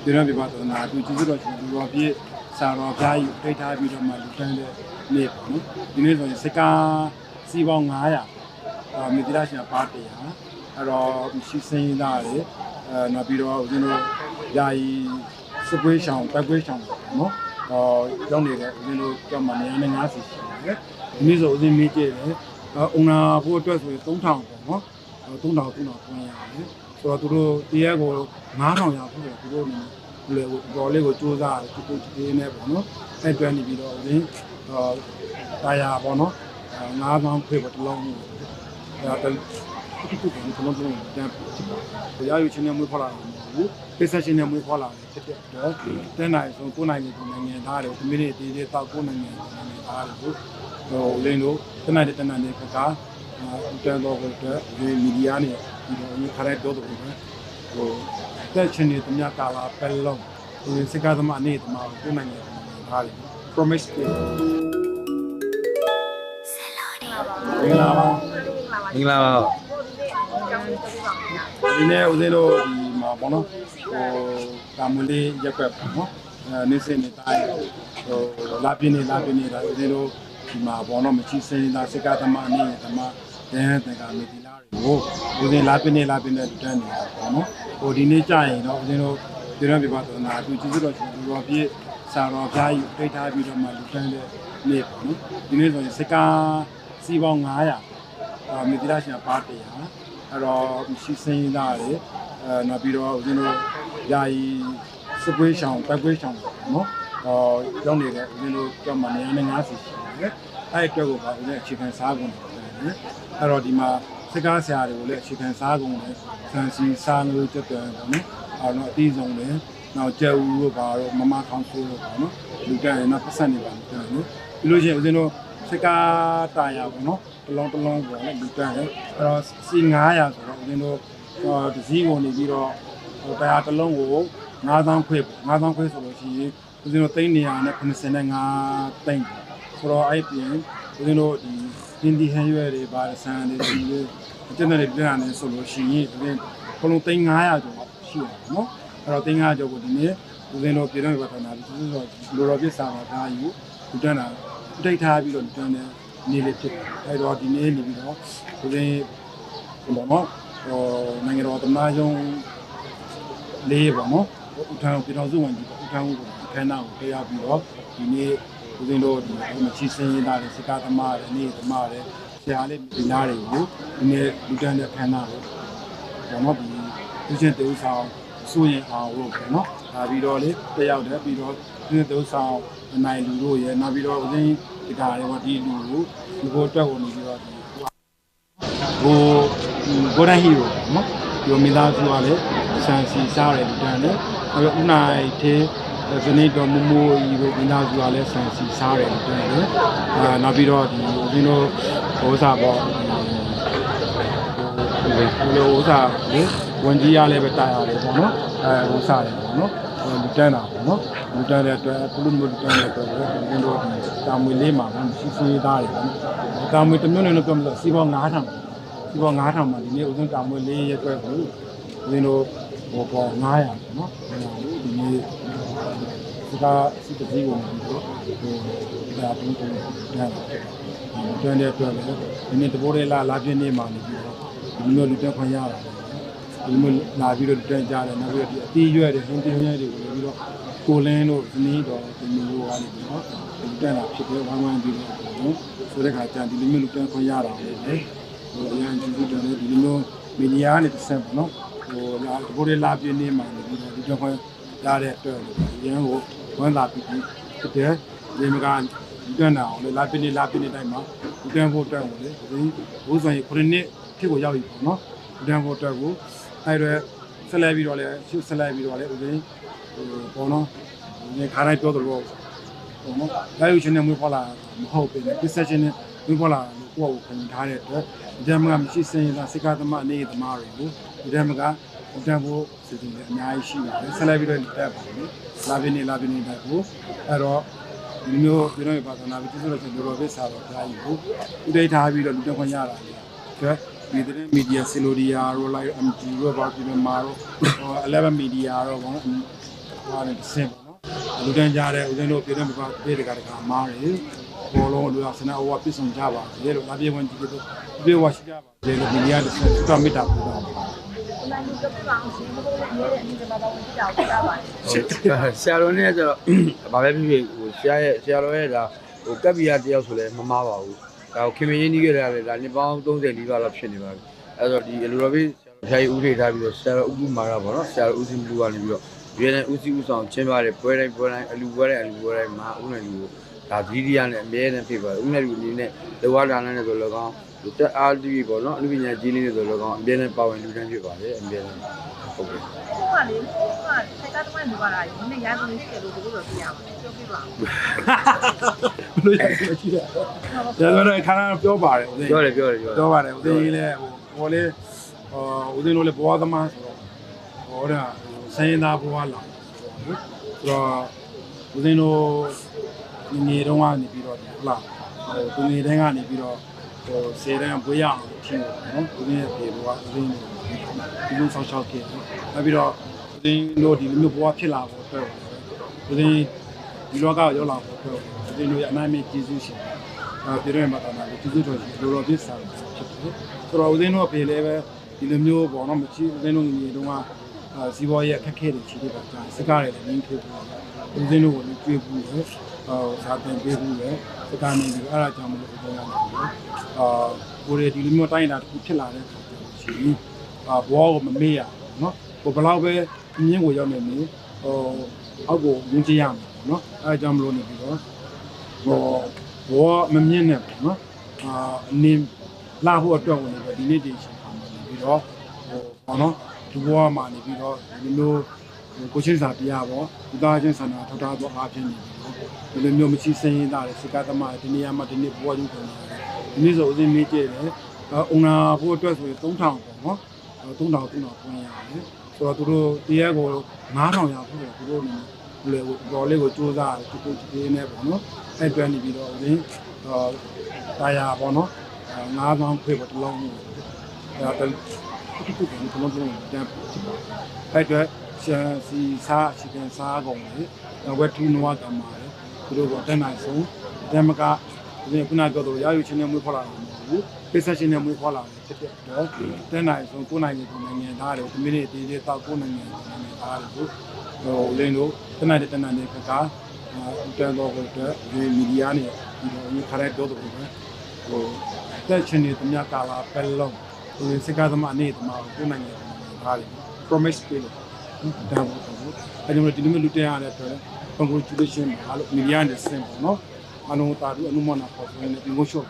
ဒီနေ့ပြပါတော့နာသူကျေးဇူးတော်ရှင်လူတော်ပြည့်စာတော်ဖျားကြီးထိထားပြီးတော့မှလူတန်းတဲ့နေ့ပေါ့နော်ဒီနေ့ဆိုရင်စကားစီပေါင်း900မြေတိရရှင်ပါတရားအဲ့တော့ရှိစင်းသားတွေနောက်ပြီးတော့ဦးဇင်းတို့ယာယီစကွေးဆောင်တက်ကွေးဆောင်ပေါ့နော်ရောက်နေတဲ့ဦးဇင်းတို့ကြောက်မှ150ရှိတယ်ဒီနေ့ဆိုဦးဇင်းမေးကြည့်တယ်အုံနာဖို့အတွက်ဆိုရင်3000ပေါ့နော်3000ခွင့်ရတယ်ဆိုတော့သူတို့တရားကို9000ရဖို့သူတို့လေဘောလေးကိုစူးစမ်းတယ်ဒီနေပေါ့နော်အဲ့တွန်းနေပြီးတော့ဦးဇင်းတာယာပေါ့နော်9000ခွေပေါ့တလုံးအဲ့ဒါဒီကုန်းကလုံးတန်းရယူချင်းနဲ့မွေးဖော်လာတယ်ဘူးပိဿချင်းနဲ့မွေးဖော်လာတယ်ဖြစ်တဲ့တော့တဲ့နိုင်ဆုံး9နိုင်ကိုနိုင်ငံသားတွေမိနစ်တည်းတောက်9နိုင်ငံသားတွေကိုလင်းတို့တဲ့နိုင်နဲ့ကတန်းတော့အတွက်ဒီမီဒီယာနဲ့ဒီခရက်တော့တော့တက်ချင်းနေတမကာလာပဲလုံးဒီစကားသမားအနေနဲ့9နိုင်ငံသားတွေ promise မင်္ဂလာပါဒီနေ့ဦးဇင်းတို့ဒီမှာပေါ့နော်တာမွေလေးရက်ွက်ပေါ့နော်နေစနေတိုင်းလာပြင်းနေတာဦးဇင်းတို့ဒီမှာပေါ့နော်မချီစင်းတာစကားသမားအနေနဲ့တန်ကမီဒီလာတွေကိုဦးဇင်းလာပြင်းနေတန်းနေတာပေါ့နော်ဒီနေ့ကြာရင်တော့ဦးဇင်းတို့ဒီနေ့ပြပါတော့နာသူကျေးဇူးတော်ရှင်လူတော်ပြည့်စာတော်ဖျားကြီးထိထားပြီးတော့မှလူတန်းတဲ့နေ့ပေါ့နော်ဒီနေ့ဆိုရင်စကားစီပေါင်း900မြေတိရရှင်ပါတရားအဲ့တော့ရှိစင်းသားတွေနောက်ပြီးတော့ဦးဇင်းတို့ယာယီစကွေးဆောင်တက်ကွေးဆောင်ပေါ့နော်ရောက်နေတဲ့ဦးဇင်းတို့ကြောက်မှ150ရှိတယ်အဲ့အတွက်ကိုပါဦးဇင်းအခြေခံစားကုန်တယ်အဲ့တော့ဒီမှာစကားဆရာတွေကိုလည်းအခြေခံစားကုန်တယ်ဆန်စီစားလို့ကျွတ်တယ်ပေါ့နော်အဲ့တော့အတီးဆုံးတယ်နောက်ကျက်ဦးတို့ပါတော့မမခေါင်းဆိုးတို့ပေါ့နော်လူတန်းရင်တော့ပတ်စံနေပါမယ်နော်ပြီးလို့ရှိရင်ဦးဇင်းတို့စကားတာယာပေါ့နော်တလုံးပေါ့နော်လူတန်းတယ်အဲ့တော့စီ900ဆိုတော့ဦးဇင်းတို့ဒီစည်းကိုနေပြီးတော့တရားတစ်လုံးကို9000ခွဲပေါ့9000ခွဲဆိုလို့ရှိရင်ဦးဇင်းတို့395သိန်းဆိုတော့အဲ့ပြင်ဦးဇင်းတို့ဒီဟင်းဒီဟန်ရွယ်တွေပါဆန်တွေဒီလိုအကျဉ်းတွေပြန်ရတယ်ဆိုလို့ရှိရင်ဦးဇင်းဘလုံး300ကျော်ရှိရတယ်နော်အဲ့တော့300ကျော်ကိုဒီနေ့ဦးဇင်းတို့ပြည်တော်ပြထနာပြီးသူတို့လိုတော်ပြစ်စာပါဒါယူလူတန်းတာတိတ်ထားပြီးတော့လူတန်းတဲ့နေလေးဖြစ်တယ်အဲ့တော့ဒီနေ့နေပြီးတော့ဦးဇင်းဘောနော်နိုင်ငံတော်သမ္မတရုံးလေးပေါ့နော်ဥထောင်ပြည်တော်စုဝင်ကြီးဥထောင်ကိုခန်းနာကိုတရားပြီးတော့ဒီနေ့ဦးဇင်းတို့ဒီမချီစင်းရတာစကားသမားတွေနေသမားတွေဆရာလေးဒီနားတွေကိုဒီနေ့လူတန်းတဲ့ခန်းနာကိုပေါ့နော်ဒီသူချင်းတူဆောင်စိုးရင်အောင်လို့ပေါ့နော်ဒါပြီးတော့လေတယောက်တည်းပြီးတော့သူချင်းတူဆောင်နိုင်လူတို့ရဲ့နောက်ပြီးတော့ဦးဇင်းဒီကားတွေပေါ့ဒီလူကိုဒီကိုအတွက်ကိုနေပြီးတော့ဒီဟိုဂိုဒန်ဟီရိုနော်ဒီမီလာဆိုရလေဆန်စီစားရတယ်ဒီတန်းနဲ့နောက်ဦးနိုင်သေးဇနီးတော်မမိုးကြီးကိုမီလာဆိုရလေဆန်စီစားရတယ်ဒီတန်းနဲ့နောက်ပြီးတော့ဒီဦးဇင်းတို့ဟိုစားပေါ့ဒီလိုဥစားလေဝန်ကြီးရလည်းပဲတာရတယ်ပေါ့နော်ဥစားတယ်ပေါ့နော်လူတန်းတာပေါ့နော်လူတန်းတဲ့အတွက်ဘလူးမျိုးလူတန်းတဲ့အတွက်ဦးဇင်းတို့တာမွေလေးမှာရှိစေးသားတယ်ပေါ့တာမွေတစ်မျိုးနဲ့တော့ပြောမလို့စီပေါင်း9000ဒီပေါ်9000မှာဒီနေ့ဦးဇင်းတာမွေလေးရက်ွက်ကိုဦးဇင်းတို့ဟိုပေါ်900ပေါ့နော်ဒီနေ့စကားစီတကြီးကိုပြီးတော့ဟိုဒါပုံပုံတွန်းတဲ့အတွက်လည်းဒီနေ့တပိုးလေးလာပြင်းနေမှာနေပြီးတော့ဒီလိုလူတက်ခွင့်ရတာဒီလိုလာပြီးတော့တက်ကြတယ်နောက်ပြီးတော့ဒီအတီးရွက်တွေဟင်းတင်းရွက်တွေကိုပြီးတော့ကိုလင်းတို့ဇနီးတော်ဒီလိုကနေပြီးတော့တက်လာဖြစ်ပြီးဝမ်းဝမ်းပြီးတော့ဆိုတဲ့ခါကျဒီလိုမျိုးလူတက်ခွင့်ရတာလေဟိုအရင်ကြည့်ကြတယ်ဒီလိုမျိုးမီဒီယာနဲ့တစ်ဆက်ပေါ့နော်ဟိုလာတပိုးလေးလာပြင်းနေမှာနေပြီးတော့ဒီတော့ခွင့်ရတဲ့အတွက်အရင်ကိုဝမ်းသာပြီးဖြစ်တယ်ဒီမကတွန်းတာအောင်လေလာပြင်းနေတိုင်းမှာတွန်းဖို့တွန်းဖို့လေဒီဘိုးဆိုင်9နှစ်ဖြစ်ကိုရောက်ပြီပေါ့နော်တွန်းဖို့တွန်းကိုအဲ့တော့ဆက်လက်ပြီးတော့လေရှုဆက်လက်ပြီးတော့လေဦးဇင်းဟိုပေါ့နော်ဒီခါတိုင်းပြောသလိုပေါ့နော်လာယူချင်းနဲ့မွေးဖွားလာမဟုတ်ဘူးလေပစ္စချင်းနဲ့မွေးဖွားလာလို့ကိုယ့်ကိုခံထားတဲ့အတွက်ဒီမှာမရှိစင်တာစိတ်ကသမအနေသမားတွေကိုဒီမှာကတန်ဖို့စီစဉ်တယ်အများကြီးရှိပါတယ်ဆက်လက်ပြီးတော့တက်ပါမယ်လာပြင်းနေတက်ဖို့အဲ့တော့ဒီမျိုးပြည်တော်ပါသနာပြီးသူတို့ကျွန်တော်တို့စာတော့ကြားယူဖို့ဥဒိထားပြီးတော့လူတက်ခွင့်ရတာလေဒီတဲ့မီဒီယာဆီလိုဒီယာရောလိုက် MG ရောပါပြီးတော့မာရော11မီဒီယာရောပေါ့နော် သွားတယ်တစ်ဆင့်ပေါ့နော်လူတန်းကြတဲ့ဦးဇင်းတို့ပြည်တဲ့မှာပြည်တကာတကာမားတယ်ဘောလုံးလူအောင်စနေအဝပြည့်စုံကြပါစေလို့လာပြေဝင်ကြည့်လို့ပြေဝရှိကြပါစေလို့ဒီနေ့တစ်ဆင့်သူတော်မေတ္တာပို့တာဆရာတော်နဲ့ကျတော့ဗာပဲဖြစ်ဖြစ်ဟိုဆရာတော်ရဲ့ဒါဟိုကပ်ပီယာတယောက်ဆိုလဲမမားပါဘူးဒါခင်မင်းရင်းကြီးခဲ့ရတယ်ဒါနှစ်ပေါင်း30 40လောက်ဖြစ်နေပါပြီအဲ့တော့ဒီအလိုတော်ပြီးဆရာကြီးဦးထေထားပြီးတော့ဆရာတော်ဥပမာရပါတော့ဆရာတော်ဦးစီးလူကနေပြီးတော့ရွေးနေဦးစီးဦးဆောင်ကျင်းပတဲ့ပွဲတိုင်းအလူပွဲတိုင်းမှာဦးနယ်လူကိုဒါဗီဒီယိုနဲ့အမြဲတမ်းဖြစ်ပါတယ်ဦးနယ်လူအနေနဲ့လောကဒါနနဲ့ဆိုလောကောင်တက်အားကြီးပေါ့နော်အလူပညာကြီးလေးတွေဆိုလောကောင်အမြဲတမ်းပါဝင်လူတန်းဖြစ်ပါတယ်အမြဲတမ်းဟုတ်ကဲ့ဟုတ်ပါလေဟုတ်ပါစိတ်ကားတမန်လူပါလားဒီနေ့ရိုင်းလို့ရှိတယ်လို့တို့တော့ပြရမှာပြောပြပါဘလို့ရရှိတယ်ဒါဆိုတော့ခါလာပြောပါတယ်ဦးဇင်းပြောပါတယ်ဦးဇင်းကြီးလည်းဟိုလေဦးဇင်းတို့လည်းဘဝသမားဆိုတော့ဟောတာစရင်သားဘဝလာဆိုတော့ဦးဇင်းတို့ငယ်တုန်းကနေပြီးတော့ဟုတ်လားဟိုငယ်တိုင်းကနေပြီးတော့ဟို10တန်းဘွေးရအောင်ဖြစ်တယ်နော်ဦးဇင်းရဲ့ပြေဘဝဦးဇင်းဒီလိုဆောက်ရှောက်ခဲ့တယ်နောက်ပြီးတော့ဦးဇင်းတို့ဒီလိုမျိုးဘဝဖြစ်လာဖို့အတွက်ဦးဇင်းဒီလောကရောက်လာဖို့အတွက်ဦးဇင်းတို့ရဲ့အနိုင်မဲ့ကျေးဇူးရှင်ပြည်တော်မှာတာနာကျေးဇူးတော်ရှင်လိုတော်ပြစ်ဆောင်ဖြစ်တယ်ဆိုတော့ဦးဇင်းတို့အဖေလည်းပဲဒီလိုမျိုးပေါ့နော်မချီဦးဇင်းတို့ငယ်တုန်းကစီးပွားရေးအခက်အခဲတွေရှိသေးပါကြာစကားတွေလည်းနင်းဖြစ်ဘူးဦးဇင်းတို့ကိုလည်းတွေ့ဘူးလေစာသင်ပေးဘူးလေစကားနေပြီးအဲ့ဒါကြောင့်မလို့ဦးဇင်းရတယ်ကိုရီဒီလိုမျိုးတိုင်းတာတစ်ခုဖြစ်လာတဲ့အခါကျတော့ရှိရင်ဘောကိုမမေ့ရဘူးနော်ကိုဘယ်လောက်ပဲမြင်းကိုရောက်နေနေအောက်ကိုမြင်းချရမှာနော်အဲ့ဒါကြောင့်မလို့နေပြီးတော့ဘောမမြင့်နဲ့ပေါ့နော်အနေလာဖို့အတွက်ဝင်နေဒီနေ့တည်းရှိပါမယ်ပြီးတော့ပေါ့နော်ဒီဘဝမှာနေပြီးတော့ဒီလိုကိုချင်းစာပြရပေါ့ဒီသားချင်းဆန္ဒထောက်ထားတော့အားဖြင့်နေပြီးတော့ဒီလိုမျိုးမရှိစင်းရင်းသားတဲ့စကားသမားဒီနေရာမှာဒီနေ့ဘဝကျူးကုန်တယ်ဒီနေ့ဆိုဦးစင်းမေးကြည့်တယ်အုံနာဖို့အတွက်ဆိုရင်3000ပေါ့နော်3000ခွင့်ရတယ်ဆိုတော့သူတို့တရားကို9000ရဖို့သူတို့လေဘော်လေးကိုစူးစမ်းတယ်သူဒီနေပေါ့နော်အဲ့တွဲနေပြီးတော့ဦးစင်းတာယာပေါ့နော်9000ခွေပေါ့တလုံးအဲ့အတွက်စီစားရှိကန်စားကုန်လေဝက်ထူနွားကံပါတယ်သူတို့ကတက်နိုင်ဆုံးဓမ္မကဒီခုနပြောတော့ရာယူချင်းနဲ့မွေးဖော်လာတာမဟုတ်ဘူးပိဿရှင်နဲ့မွေးဖော်လာတယ်ဖြစ်တဲ့တော့တက်နိုင်ဆုံးကိုနိုင်နိုင်ငံသားတွေဒီမိနစ်တေးသေးတောက်ကိုနိုင်ငံသားတွေကိုဟိုလင်းတို့တက်နိုင်တဲ့ခါကတန်တော့အတွက်ဒီမီဒီယာနဲ့ဒီခရက်တော့တော့ဟိုတက်ချင်းတွေတမကာလာပယ်လုံးဒီစကားသမားအနေနဲ့ကိုနိုင်ငံသားတွေ promise ပေးလို့ဒါပေါ့အဲ့ဒီလိုဒီလိုမျိုးလူတက်ရတဲ့အတွက် congratulation အားလို့မီဒီယာနဲ့ဆင်ပေါ့နော်အလုံးတာပြီးအနုမနာပေါ်ဆိုရင်ဒီမို့ရှော့